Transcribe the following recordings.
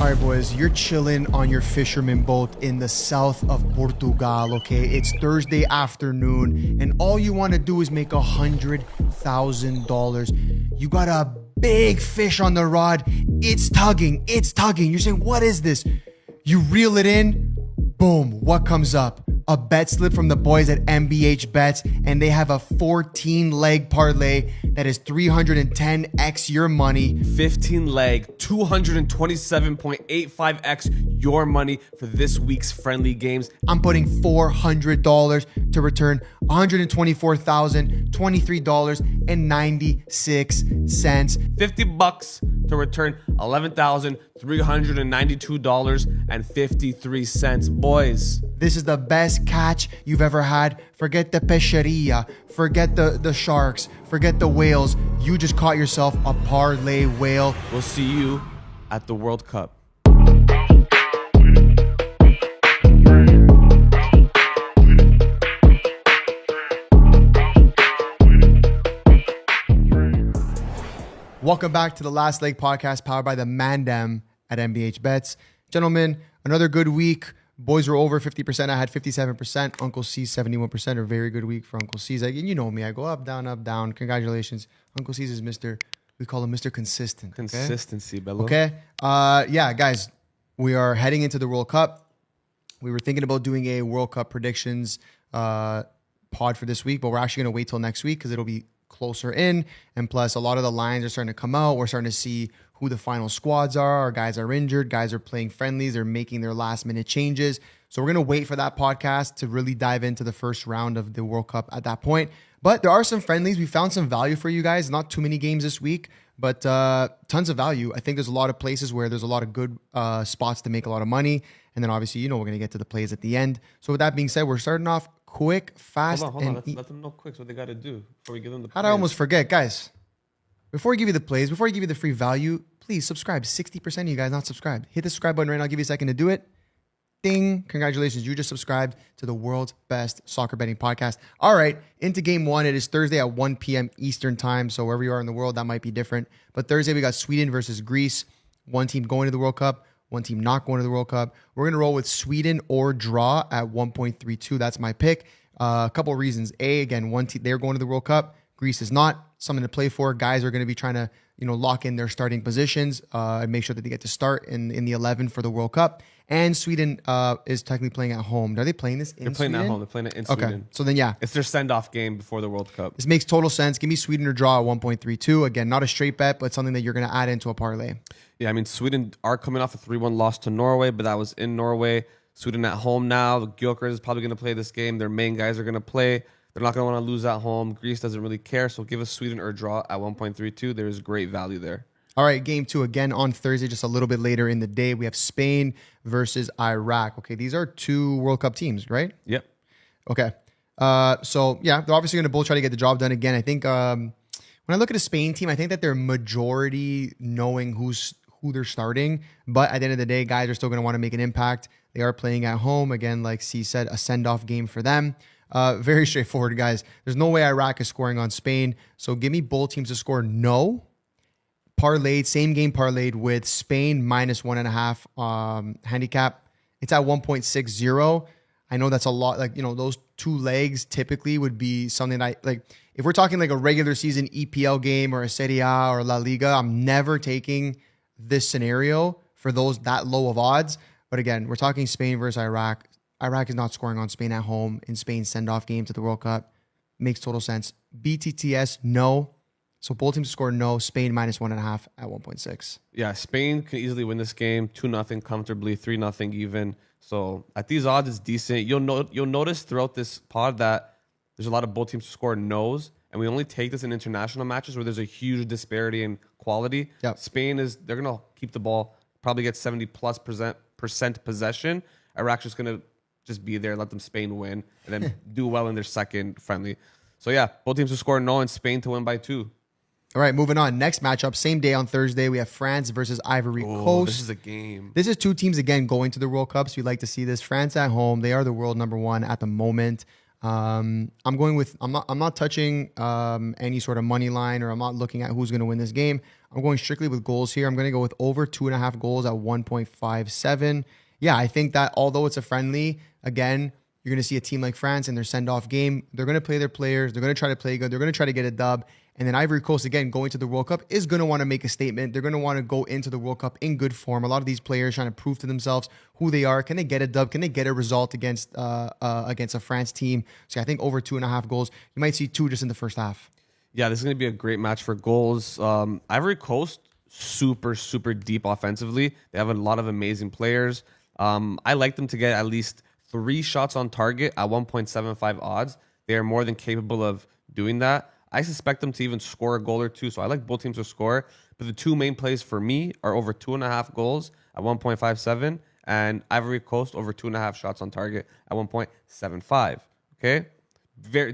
All right, boys, you're chilling on your fisherman boat in the south of Portugal, okay? It's Thursday afternoon, and all you want to do is make $100,000. You got a big fish on the rod. It's tugging. You're saying, what is this? You reel it in. Boom. What comes up? A bet slip from the boys at MBH Bets, and they have a 14-leg parlay that is 310x your money. 15-leg, 227.85x your money for this week's friendly games. I'm putting $400 to return $124,023.96. $50 to return $11,392.53. Boys, this is the best catch you've ever had. Forget the pesceria, forget the sharks, forget the whales. You just caught yourself a parlay whale. we'll see you at the World Cup. Welcome back to the Last Leg podcast powered by the Mandem at MBH Bets. Gentlemen, another good week. Boys were over 50%. I had 57%. Uncle C, 71%. A very good week for Uncle C's. You know me. I go up, down, up, down. Congratulations. Uncle C's is Mr. We call him Mr. Consistent. Okay? Consistency, Bello. Okay. Yeah, guys, we are heading into the World Cup. We were thinking about doing a World Cup predictions pod for this week, but we're actually going to wait till next week because it'll be closer in. And plus, a lot of the lines are starting to come out. We're starting to see who the final squads are. Our guys are injured. Guys are playing friendlies. They're making their last minute changes. So we're going to wait for that podcast to really dive into the first round of the World Cup at that point. But there are some friendlies. We found some value for you guys. Not too many games this week, but tons of value. I think there's a lot of places where there's a lot of good spots to make a lot of money. And then obviously, we're going to get to the plays at the end. So with that being said, we're starting off quick, fast, Hold on. Let them know quick what they got to do before we give them the How'd I almost forget, guys? Before we give you the plays, before I give you the free value, please subscribe. 60% of you guys not subscribed. Hit the subscribe button right now. I'll give you a second to do it. Ding. Congratulations. You just subscribed to the world's best soccer betting podcast. All right. Into game one. It is Thursday at 1 p.m. Eastern time. So wherever you are in the world, that might be different. But Thursday, we got Sweden versus Greece. One team going to the World Cup. One team not going to the World Cup. We're going to roll with Sweden or draw at 1.32. That's my pick. A couple of reasons. A, again, one team, they're going to the World Cup. Greece is not. Something to play for. Guys are going to be trying to, lock in their starting positions and make sure that they get to start in the 11 for the World Cup. And Sweden is technically playing at home. Are they playing this in Sweden? They're playing at home. They're playing it in Sweden. Okay. So then, yeah. It's their send-off game before the World Cup. This makes total sense. Give me Sweden or draw at 1.32. Again, not a straight bet, but something that you're going to add into a parlay. Yeah, I mean, Sweden are coming off a 3-1 loss to Norway, but that was in Norway. Sweden at home now. The Gyökeres is probably going to play this game. Their main guys are going to play. They're not going to want to lose at home. Greece doesn't really care, so give us Sweden or draw at 1.32. There is great value there. All right, game two again on Thursday, just a little bit later in the day. We have Spain versus Iraq. Okay, these are two World Cup teams, right? Yep. Okay. So, yeah, they're obviously going to both try to get the job done again. I think when I look at a Spain team, I think that they're majority knowing who they're starting. But at the end of the day, guys are still going to want to make an impact. They are playing at home. Again, like C said, a send-off game for them. Very straightforward, guys. There's no way Iraq is scoring on Spain. So give me both teams to score no. Parlayed, same game parlayed with Spain minus 1.5 handicap. It's at 1.60. I know that's a lot. Like, those two legs typically would be something that if we're talking like a regular season EPL game or a Serie A or La Liga, I'm never taking this scenario for those that low of odds. But again, we're talking Spain versus Iraq. Iraq is not scoring on Spain at home in Spain's send-off game to the World Cup. Makes total sense. BTTS, no. So both teams score no. Spain minus 1.5 at 1.6. Yeah, Spain can easily win this game. 2-0 comfortably, 3-0 even. So at these odds, it's decent. You'll notice throughout this pod that there's a lot of both teams to score no's. And we only take this in international matches where there's a huge disparity in quality. Yep. Spain they're going to keep the ball, probably get 70+% possession. Iraq's just going to just be there, let them Spain win, and then do well in their second friendly. So yeah, both teams to score no and Spain to win by 2. All right, moving on. Next matchup, same day on Thursday, we have France versus Ivory Coast. This is a game. This is two teams, again, going to the World Cup, so you'd like to see this. France at home. They are the world number one at the moment. I'm not touching any sort of money line, or I'm not looking at who's going to win this game. I'm going strictly with goals here. I'm going to go with over 2.5 goals at 1.57. Yeah, I think that although it's a friendly, again, you're going to see a team like France in their send-off game. They're going to play their players. They're going to try to play good. They're going to try to get a dub. And then Ivory Coast, again, going to the World Cup, is going to want to make a statement. They're going to want to go into the World Cup in good form. A lot of these players trying to prove to themselves who they are. Can they get a dub? Can they get a result against a France team? So I think over 2.5 goals. You might see 2 just in the first half. Yeah, this is going to be a great match for goals. Ivory Coast, super, super deep offensively. They have a lot of amazing players. I like them to get at least 3 shots on target at 1.75 odds. They are more than capable of doing that. I suspect them to even score a goal or 2, so I like both teams to score. But the 2 main plays for me are over 2.5 goals at 1.57 and Ivory Coast over 2.5 shots on target at 1.75. Okay?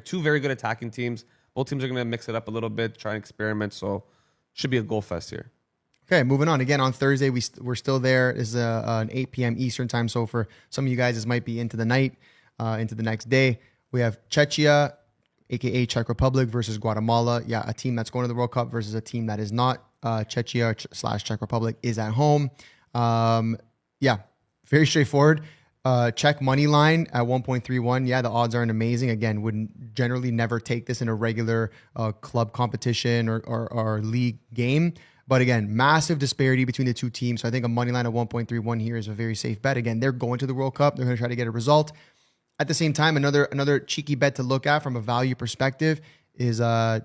Two very good attacking teams. Both teams are going to mix it up a little bit, try and experiment, so should be a goal fest here. Okay, moving on. Again, on Thursday, we're still there. It's an 8 p.m. Eastern time, so for some of you guys, this might be into the night, into the next day. We have Czechia, a.k.a. Czech Republic versus Guatemala. Yeah, a team that's going to the World Cup versus a team that is not. Czechia / Czech Republic is at home. Yeah, very straightforward. Czech money line at 1.31. Yeah, the odds aren't amazing. Again, would generally never take this in a regular club competition or league game. But again, massive disparity between the two teams. So I think a money line at 1.31 here is a very safe bet. Again, they're going to the World Cup. They're going to try to get a result. At the same time, another cheeky bet to look at from a value perspective is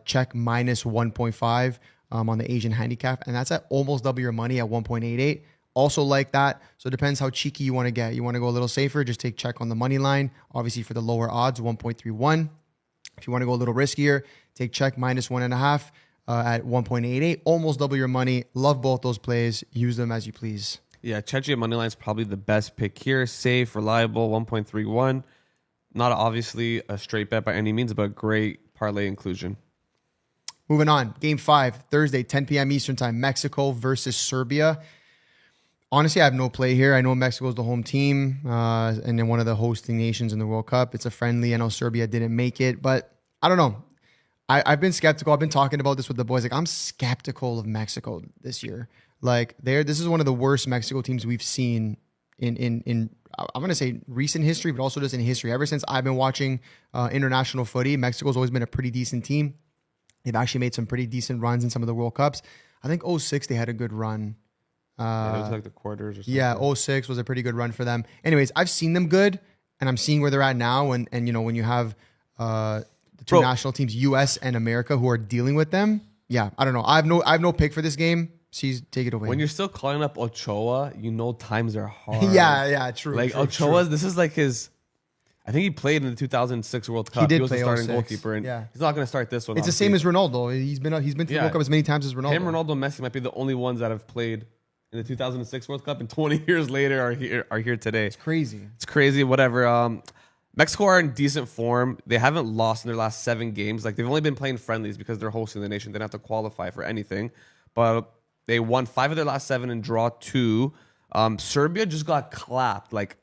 Czech minus 1.5 on the Asian handicap. And that's at almost double your money at 1.88. Also like that. So it depends how cheeky you want to get. You want to go a little safer, just take Czech on the money line. Obviously for the lower odds, 1.31. If you want to go a little riskier, take Czech minus 1.5 at 1.88. Almost double your money. Love both those plays. Use them as you please. Yeah, Czechia money line is probably the best pick here. Safe, reliable, 1.31. Not obviously a straight bet by any means, but great parlay inclusion. Moving on. Game 5, Thursday, 10 p.m. Eastern time. Mexico versus Serbia. Honestly, I have no play here. I know Mexico is the home team and then one of the hosting nations in the World Cup. It's a friendly. I know Serbia didn't make it, but I don't know. I've been skeptical. I've been talking about this with the boys. Like, I'm skeptical of Mexico this year. Like, this is one of the worst Mexico teams we've seen in I'm going to say recent history, but also just in history. Ever since I've been watching international footy, Mexico's always been a pretty decent team. They've actually made some pretty decent runs in some of the World Cups. I think 2006 they had a good run. Yeah, it was like the quarters or something. Yeah, 2006 was a pretty good run for them. Anyways, I've seen them good, and I'm seeing where they're at now. And you know, when you have the two national teams, US and America, who are dealing with them, yeah, I don't know. I have no pick for this game. C's, take it away. When you're still calling up Ochoa, you know times are hard. yeah, true. Like true, Ochoa, true. this is like his. I think he played in the 2006 World Cup. He was play the starting 06. goalkeeper, and he's not going to start this one. It's the same as Ronaldo. He's been to the World Cup as many times as Ronaldo. Him, Ronaldo, and Messi might be the only ones that have played in the 2006 World Cup, and 20 years later are here today. It's crazy. It's crazy. Whatever. Mexico are in decent form. They haven't lost in their last 7 games. Like, they've only been playing friendlies because they're hosting the nation. They don't have to qualify for anything, but they won 5 of their last 7 and draw 2. Serbia just got clapped, like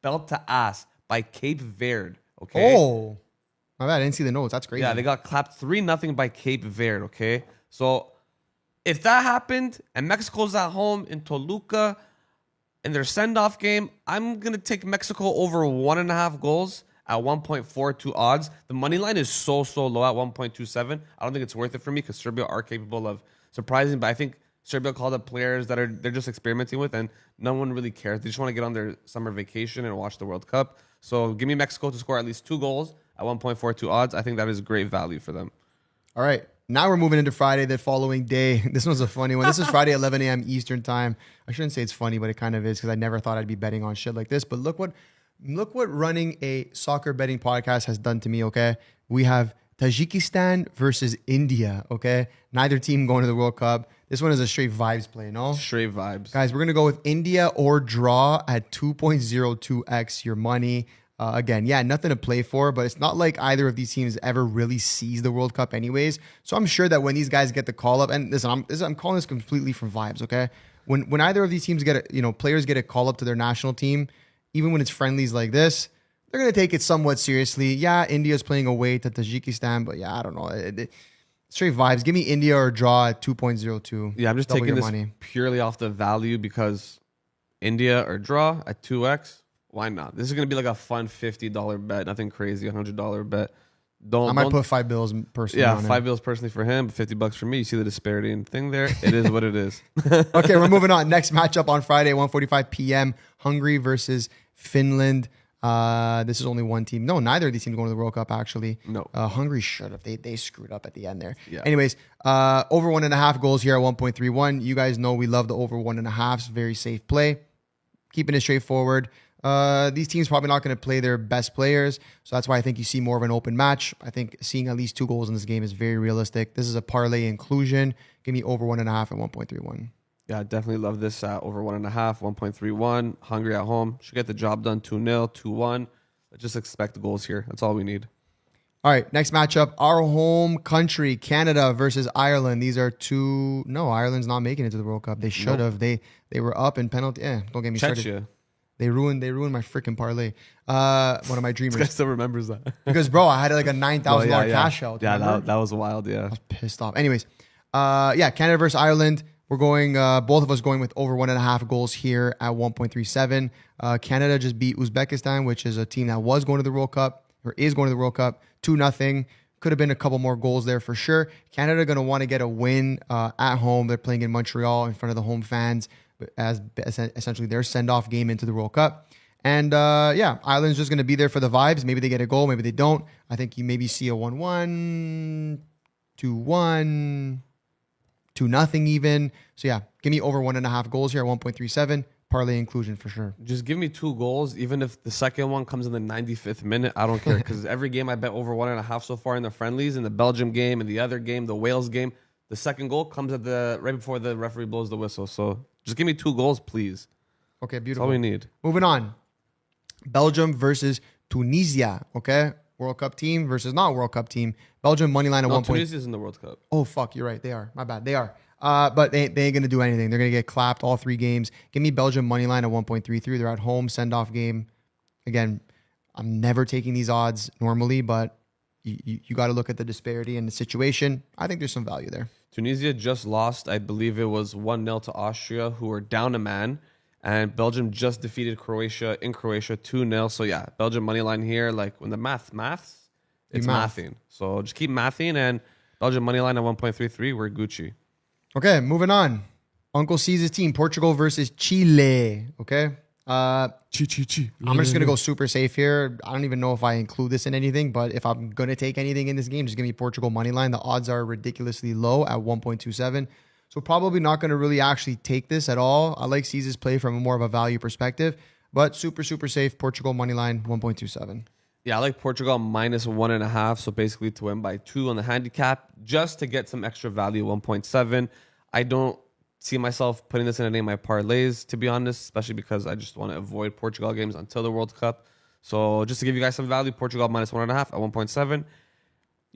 belt to ass, by Cape Verde. Okay. Oh, my bad. I didn't see the notes. That's crazy. Yeah, they got clapped 3-0 by Cape Verde. Okay, so if that happened and Mexico's at home in Toluca in their send-off game, I'm gonna take Mexico over 1.5 goals at 1.42 odds. The money line is so low at 1.27. I don't think it's worth it for me because Serbia are capable of surprising, but I think Serbia called up players that they're just experimenting with, and no one really cares. They just want to get on their summer vacation and watch the World Cup. So give me Mexico to score at least 2 goals at 1.42 odds. I think that is great value for them. All right. Now we're moving into Friday, the following day. This one's a funny one. This is Friday, 11 a.m. Eastern time. I shouldn't say it's funny, but it kind of is because I never thought I'd be betting on shit like this. But look what running a soccer betting podcast has done to me, okay? We have Tajikistan versus India, okay? Neither team going to the World Cup. This one is a straight vibes play, no? Straight vibes. Guys, we're going to go with India or draw at 2.02x your money. Again, yeah, nothing to play for, but it's not like either of these teams ever really sees the World Cup anyways. So I'm sure that when these guys get the call up, and listen, I'm calling this completely from vibes, okay? When either of these teams players get a call up to their national team, even when it's friendlies like this, they're going to take it somewhat seriously. Yeah, India's playing away to Tajikistan, but yeah, I don't know. Straight vibes. Give me India or draw at 2.02. Yeah, I'm just Double taking your this money. purely off the value because India or draw at 2x. Why not? This is gonna be like a fun $50 bet, nothing crazy, $100 bet. I might put $5 personally yeah, on it. $5 personally for him, but $50 for me. You see the disparity in thing there. It is what it is. Okay, we're moving on. Next matchup on Friday, 1:45 p.m. Hungary versus Finland. This is only one team. No, neither of these teams going to the World Cup, actually. No. Hungary should have. They screwed up at the end there. Yeah. Anyways, over 1.5 goals here at 1.31. You guys know we love the over 1.5s. Very safe play. Keeping it straightforward. These teams probably not going to play their best players. So that's why I think you see more of an open match. I think seeing at least 2 goals in this game is very realistic. This is a parlay inclusion. Give me over 1.5 at 1.31. Yeah, I definitely love this over 1.5, 1.31. Hungary at home. Should get the job done 2-0, 2-1. Let's just expect goals here. That's all we need. All right, next matchup. Our home country, Canada versus Ireland. These are two... No, Ireland's not making it to the World Cup. They should have. They were up in penalty. Don't get me started. Czechia. They ruined my freaking parlay. One of my dreamers. This guy still remembers that. Because, bro, I had like a $9,000 cash out. Yeah, that was wild, yeah. I was pissed off. Anyways, Canada versus Ireland. We're going, both of us going with over 1.5 goals here at 1.37. Canada just beat Uzbekistan, which is a team that was going to the World Cup, or is going to the World Cup, 2-0. Could have been a couple more goals there for sure. Canada going to want to get a win at home. They're playing in Montreal in front of the home fans as essentially their send-off game into the World Cup. And Ireland's just going to be there for the vibes. Maybe they get a goal, maybe they don't. I think you maybe see a 1-1, 2-1, 2-0 even. So yeah, give me over 1.5 goals here at 1.37. Parlay inclusion for sure. Just give me 2 goals, even if the second one comes in the 95th minute. I don't care because every game I bet over 1.5 so far in the friendlies, in the Belgium game, and the other game, the Wales game, the second goal comes at right before the referee blows the whistle. So just give me 2 goals, please. Okay, beautiful. That's all we need. Moving on. Belgium versus Tunisia. Okay, World Cup team versus not World Cup team. Belgium money line at 1 point. Tunisia's in the World Cup. Oh fuck, you're right. They are. My bad. They are. But they ain't gonna do anything. They're gonna get clapped all 3 games. Give me Belgium money line at 1.33. They're at home, send off game. Again, I'm never taking these odds normally, but you got to look at the disparity and the situation. I think there's some value there. Tunisia just lost. I believe it was 1-0 to Austria, who were down a man. And Belgium just defeated Croatia in Croatia 2-0. So yeah, Belgium money line here. Like when the maths, it's mathing. So just keep mathing, and Belgium money line at 1.33. We're Gucci. Okay, moving on. Uncle C's team, Portugal versus Chile. Okay. I'm just going to go super safe here. I don't even know if I include this in anything, but if I'm going to take anything in this game, just give me Portugal money line. The odds are ridiculously low at 1.27. So probably not going to really actually take this at all. I like C's play from more of a value perspective, but super, super safe. Portugal money line, 1.27. Yeah, I like Portugal minus 1.5. So basically to win by 2 on the handicap, just to get some extra value, 1.7. I don't see myself putting this in any of my parlays, to be honest, especially because I just want to avoid Portugal games until the World Cup. So just to give you guys some value, Portugal minus 1.5 at 1.7.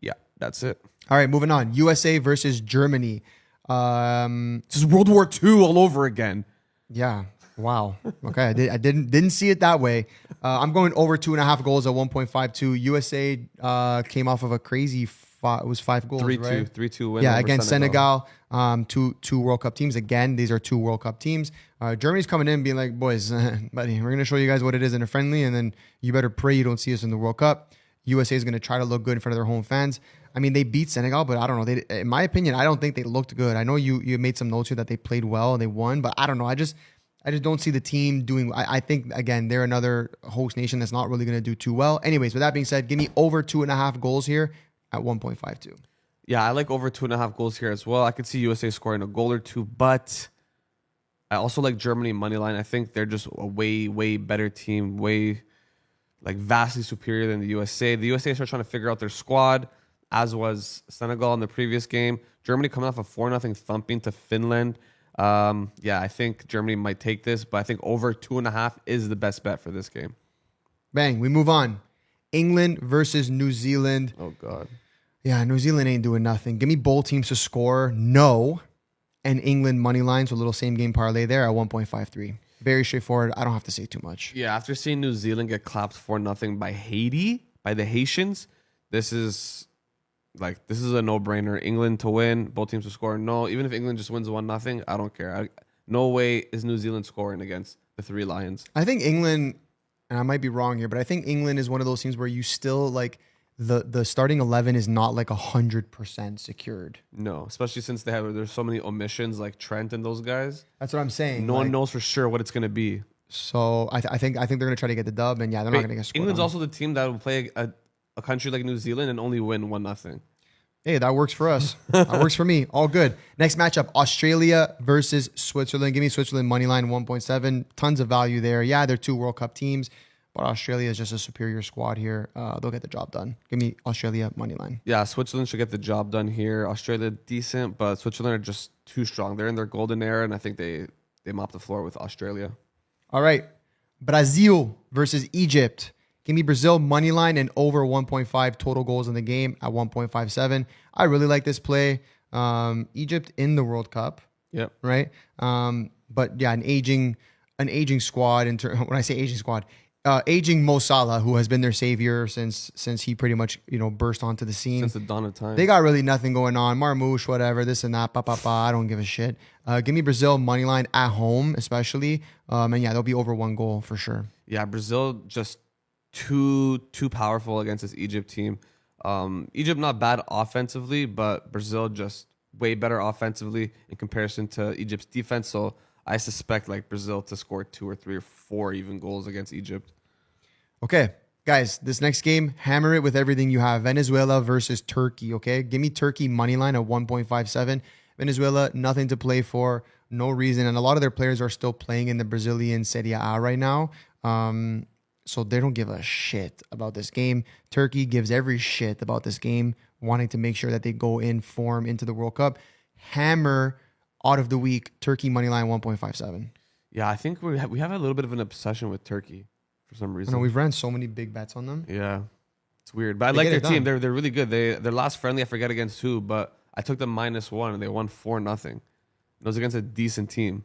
Yeah, that's it. All right, moving on. USA versus Germany. This is World War II all over again. Yeah. Wow. Okay. I didn't see it that way. I'm going over 2.5 goals at 1.52. USA came off of a crazy it was 5 goals, 3-2, right? 3-2 win. Yeah, against Senegal. Two World Cup teams. Again, these are 2 World Cup teams. Germany's coming in being like, boys, buddy, we're going to show you guys what it is in a friendly, and then you better pray you don't see us in the World Cup. USA is going to try to look good in front of their home fans. I mean, they beat Senegal, but I don't know. In my opinion, I don't think they looked good. I know you made some notes here that they played well and they won, but I don't know. I just don't see the team doing. I think, again, they're another host nation that's not really going to do too well. Anyways, with that being said, give me over 2.5 goals here at 1.52. Yeah, I like over 2.5 goals here as well. I could see USA scoring a goal or 2, but I also like Germany money line. I think they're just a way, way better team, way vastly superior than the USA. The USA started trying to figure out their squad, as was Senegal in the previous game. Germany coming off a 4-0 thumping to Finland. I think Germany might take this, but I think over 2.5 is the best bet for this game. Bang, we move on. England versus New Zealand. Oh, God. Yeah, New Zealand ain't doing nothing. Give me both teams to score. No. And England money line, so a little same game parlay there at 1.53. Very straightforward. I don't have to say too much. Yeah, after seeing New Zealand get clapped 4-0 by Haiti, by the Haitians, this is Like, this is a no-brainer. England to win, both teams to score. No, even if England just wins 1-0, I don't care. No way is New Zealand scoring against the Three Lions. I think England, and I might be wrong here, but I think England is one of those teams where you still like the starting 11 is not like 100% secured. No, especially since there's so many omissions like Trent and those guys. That's what I'm saying. No one knows for sure what it's going to be. So I think they're going to try to get the dub, and yeah, they're not going to get scored. England's on. also the team that will play a country like New Zealand and only win 1-0. Hey, that works for us. That works for me. All good. Next matchup, Australia versus Switzerland. Give me Switzerland money line 1.7. Tons of value there. Yeah, they're 2 World Cup teams, but Australia is just a superior squad here. They'll get the job done. Give me Australia money line. Yeah, Switzerland should get the job done here. Australia decent, but Switzerland are just too strong. They're in their golden era, and I think they mop the floor with Australia. All right, Brazil versus Egypt. Give me Brazil money line and over 1.5 total goals in the game at 1.57. I really like this play. Egypt in the World Cup. Yep. Right. But yeah, an aging squad. When I say aging squad, aging Mo Salah, who has been their savior since he pretty much burst onto the scene Since the dawn of time. They got really nothing going on. Marmouche, whatever, this and that. I don't give a shit. Give me Brazil money line at home, especially. And yeah, they'll be over 1 goal for sure. Yeah, Brazil just too powerful against this Egypt team. Egypt not bad offensively, but Brazil just way better offensively in comparison to Egypt's defense. So I suspect like Brazil to score 2 or 3 or 4 even goals against Egypt. Okay, guys, this next game, hammer it with everything you have. Venezuela versus Turkey. Okay, give me Turkey money line at 1.57. Venezuela, nothing to play for, no reason, and a lot of their players are still playing in the Brazilian Serie A right now. So they don't give a shit about this game. Turkey gives every shit about this game, wanting to make sure that they go in form into the World Cup. Hammer out of the week, Turkey money line 1.57. Yeah, I think we have a little bit of an obsession with Turkey for some reason. I know we've ran so many big bets on them. Yeah, it's weird, but I like their team. They're really good. Their last friendly, I forget against who, but I took them -1 and they won 4-0. It was against a decent team.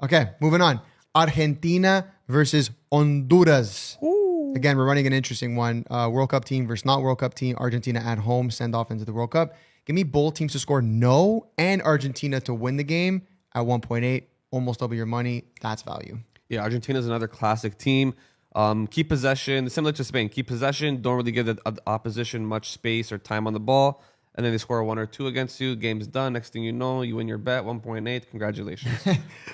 Okay, moving on. Argentina versus Honduras. Ooh. Again, we're running an interesting one. World Cup team versus not World Cup team. Argentina at home, send off into the World Cup. Give me both teams to score no and Argentina to win the game at 1.8. Almost double your money. That's value. Yeah, Argentina is another classic team. Keep possession, similar to Spain. Keep possession. Don't really give the opposition much space or time on the ball. And then they score 1 or 2 against you. Game's done. Next thing you know, you win your bet, 1.8. Congratulations.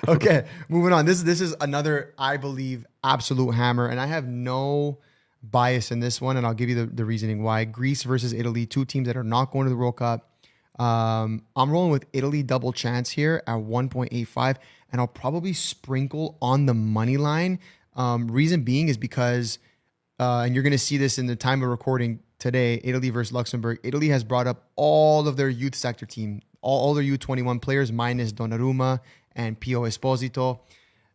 Okay, moving on. This is another, I believe, absolute hammer. And I have no bias in this one, and I'll give you the reasoning why. Greece versus Italy, 2 teams that are not going to the World Cup. I'm rolling with Italy double chance here at 1.85, and I'll probably sprinkle on the money line. Reason being is because, and you're going to see this in the time of recording today, Italy versus Luxembourg. Italy has brought up all of their youth sector team, all their U21 players minus Donnarumma and Pio Esposito.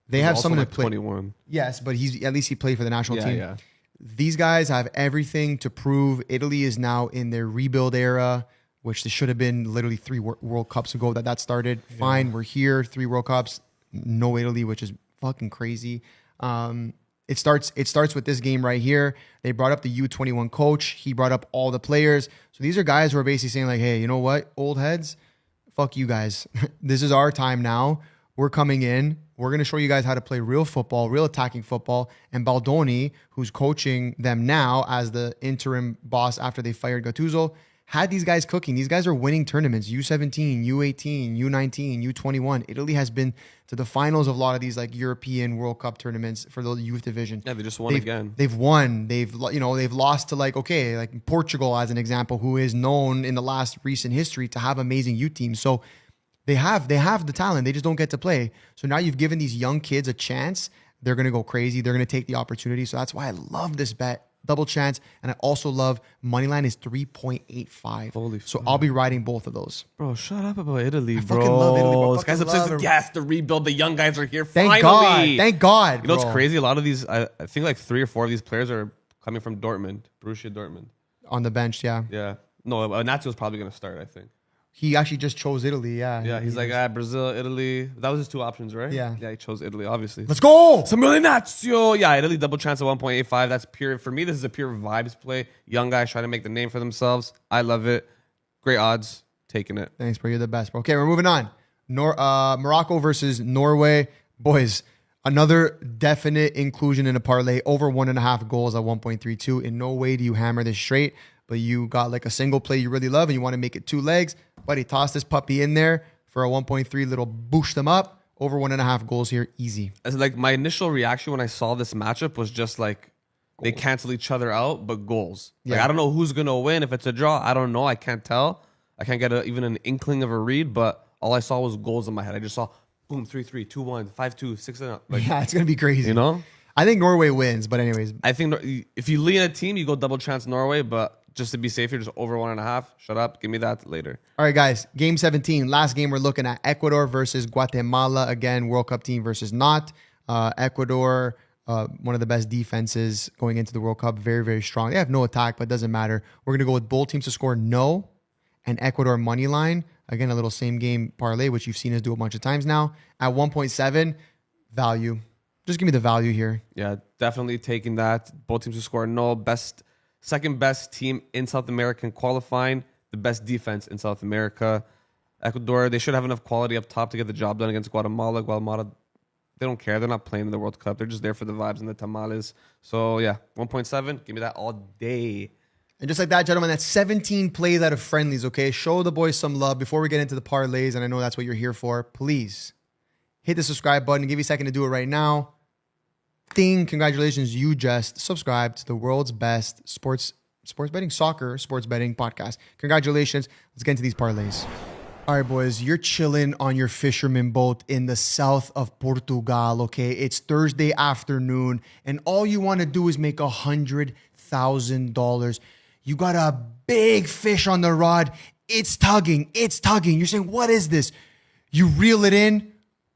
They have someone to play. 21. Yes, but at least he played for the national team. Yeah. These guys have everything to prove. Italy is now in their rebuild era, which this should have been literally 3 World Cups ago that started. Yeah. Fine, we're here, 3 World Cups, no Italy, which is fucking crazy. It starts with this game right here. They brought up the U21 coach. He brought up all the players. So these are guys who are basically saying like, hey, you know what, old heads, fuck you guys. This is our time now. We're coming in. We're going to show you guys how to play real football, real attacking football. And Baldoni, who's coaching them now as the interim boss after they fired Gattuso, had these guys cooking. These guys are winning tournaments, U17, U18, U19, U21. Italy has been to the finals of a lot of these like European World Cup tournaments for the youth division. Yeah, they just won again. They've won. They've lost to like Portugal as an example, who is known in the last recent history to have amazing youth teams. So they have the talent. They just don't get to play. So now you've given these young kids a chance. They're going to go crazy. They're going to take the opportunity. So that's why I love this bet. Double chance, and I also love moneyline is 3.85. Holy so I'll be riding both of those. Bro, shut up about Italy, bro. I fucking love Italy, bro. This guy's obsessed with the rebuild. The young guys are here. Thank finally. God. Thank God. You know what's crazy? A lot of these, I think like 3 or 4 of these players are coming from Dortmund, Borussia Dortmund. On the bench, yeah. Yeah. No, Natsu's probably going to start, I think. He actually just chose Italy. Yeah. Yeah, he's like, Brazil, Italy. That was his two options, right? Yeah. Yeah, he chose Italy, obviously. Let's go. Samillinazio. Yeah, Italy double chance at 1.85. That's pure. For me, this is a pure vibes play. Young guys trying to make the name for themselves. I love it. Great odds. Taking it. Thanks, bro. You're the best, bro. Okay, we're moving on. Morocco versus Norway. Boys, another definite inclusion in a parlay. Over 1.5 goals at 1.32. In no way do you hammer this straight, but you got like a single play you really love and you want to make it 2 legs. Buddy, toss this puppy in there for a 1.3 little boost them up. Over 1.5 goals here, easy. As like my initial reaction when I saw this matchup was just like they cancel each other out, but goals. Like, Yeah. I don't know who's gonna win. If it's a draw, I don't know. I can't tell. I can't get even an inkling of a read, but all I saw was goals in my head. I just saw boom, 3-3, 2-1, 5-2, 6-0. Like, Yeah, it's gonna be crazy. you know? I think Norway wins, but anyways, I think if you lean a team, you go double chance Norway, but just to be safer, just over 1.5. Shut up. Give me that later. all right, guys. Game 17. Last game we're looking at Ecuador versus Guatemala. Again, World Cup team versus not. Ecuador, one of the best defenses going into the World Cup. Very, very strong. They have no attack, but it doesn't matter. We're going to go with both teams to score no and Ecuador money line. Again, a little same game parlay, which you've seen us do a bunch of times now. At 1.7, value. Just give me the value here. Yeah, definitely taking that. Both teams to score no. Second best team in South American qualifying. The best defense in South America. Ecuador, they should have enough quality up top to get the job done against Guatemala. Guatemala, they don't care. They're not playing in the World Cup. They're just there for the vibes and the tamales. So, yeah, 1.7. Give me that all day. And just like that, gentlemen, that's 17 plays out of Friendlies, okay? Show the boys some love before we get into the parlays, and I know that's what you're here for. Please hit the subscribe button and give you a second to do it right now. Ding, congratulations, you just subscribed to the world's best sports betting podcast. Congratulations. Let's get into these parlays. All right, boys, you're chilling on your fisherman boat in the south of Portugal, okay? It's Thursday afternoon, and all you want to do is make $100,000. You got a big fish on the rod. It's tugging. You're saying, what is this? You reel it in.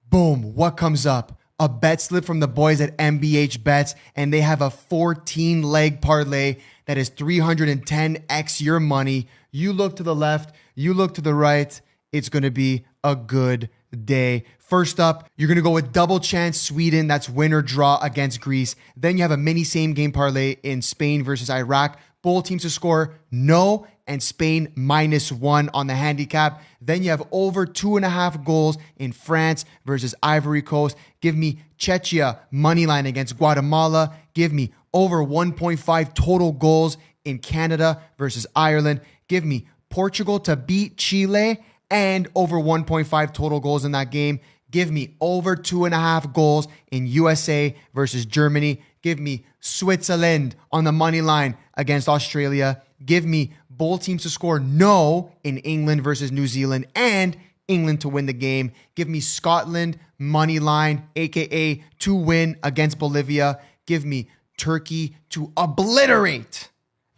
Boom. What comes up? A bet slip from the boys at MBH Bets, and they have a 14-leg parlay that is 310x your money. You look to the left. You look to the right. It's going to be a good day. First up, you're going to go with double chance Sweden. That's win or draw against Greece. Then you have a mini same game parlay in Spain versus Iraq. Both teams to score no and Spain -1 on the handicap. Then you have over 2.5 goals in France versus Ivory Coast. Give me Czechia money line against Guatemala. Give me over 1.5 total goals in Canada versus Ireland. Give me Portugal to beat Chile and over 1.5 total goals in that game. Give me over 2.5 goals in USA versus Germany. Give me Switzerland on the money line against Australia. Give me both teams to score no in England versus New Zealand and England to win the game. Give me Scotland money line, aka to win against Bolivia. Give me Turkey to obliterate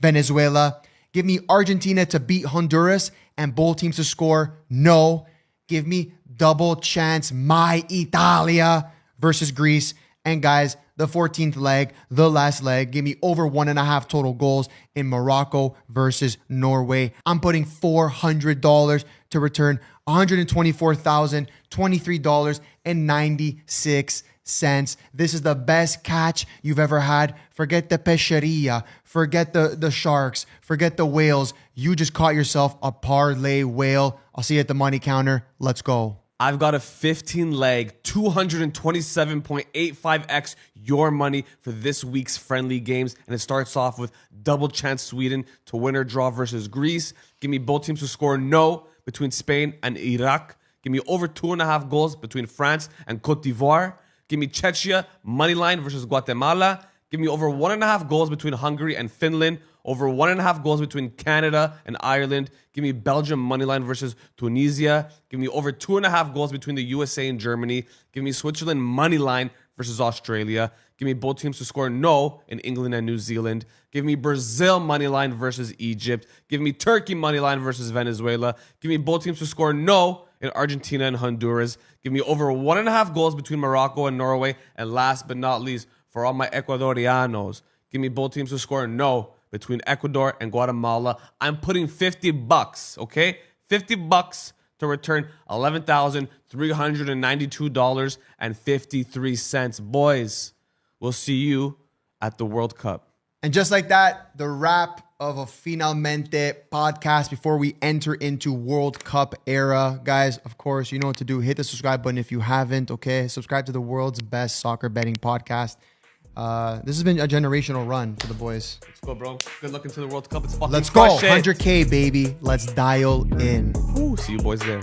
Venezuela. Give me Argentina to beat Honduras and both teams to score no. Give me double chance my Italia versus Greece. And guys, the 14th leg, the last leg, give me over 1.5 total goals in Morocco versus Norway. I'm putting $400 to return $124,023.96. This is the best catch you've ever had. Forget the pesheria, forget the sharks, forget the whales. You just caught yourself a parlay whale. I'll see you at the money counter. Let's go. I've got a 15-leg, 227.85x your money for this week's friendly games. And it starts off with double chance Sweden to win or draw versus Greece. Give me both teams to score no between Spain and Iraq. Give me over 2.5 goals between France and Cote d'Ivoire. Give me Czechia money line versus Guatemala. Give me over 1.5 goals between Hungary and Finland. Over 1.5 goals between Canada and Ireland. Give me Belgium moneyline versus Tunisia. Give me over 2.5 goals between the USA and Germany. Give me Switzerland moneyline versus Australia. Give me both teams to score no in England and New Zealand. Give me Brazil moneyline versus Egypt. Give me Turkey moneyline versus Venezuela. Give me both teams to score no in Argentina and Honduras. Give me over 1.5 goals between Morocco and Norway. And last but not least, for all my Ecuadorianos, give me both teams to score no between Ecuador and Guatemala. I'm putting $50, okay? $50 to return $11,392.53. Boys, we'll see you at the World Cup. And just like that, the wrap of a Finalmente podcast before we enter into World Cup era. Guys, of course, you know what to do. Hit the subscribe button if you haven't, okay? Subscribe to the world's best soccer betting podcast. This has been a generational run for the boys. Let's go, bro. Good luck into the World Cup. It's fucking Let's go. crush it. 100K, baby. Let's dial in. Ooh, see you boys there.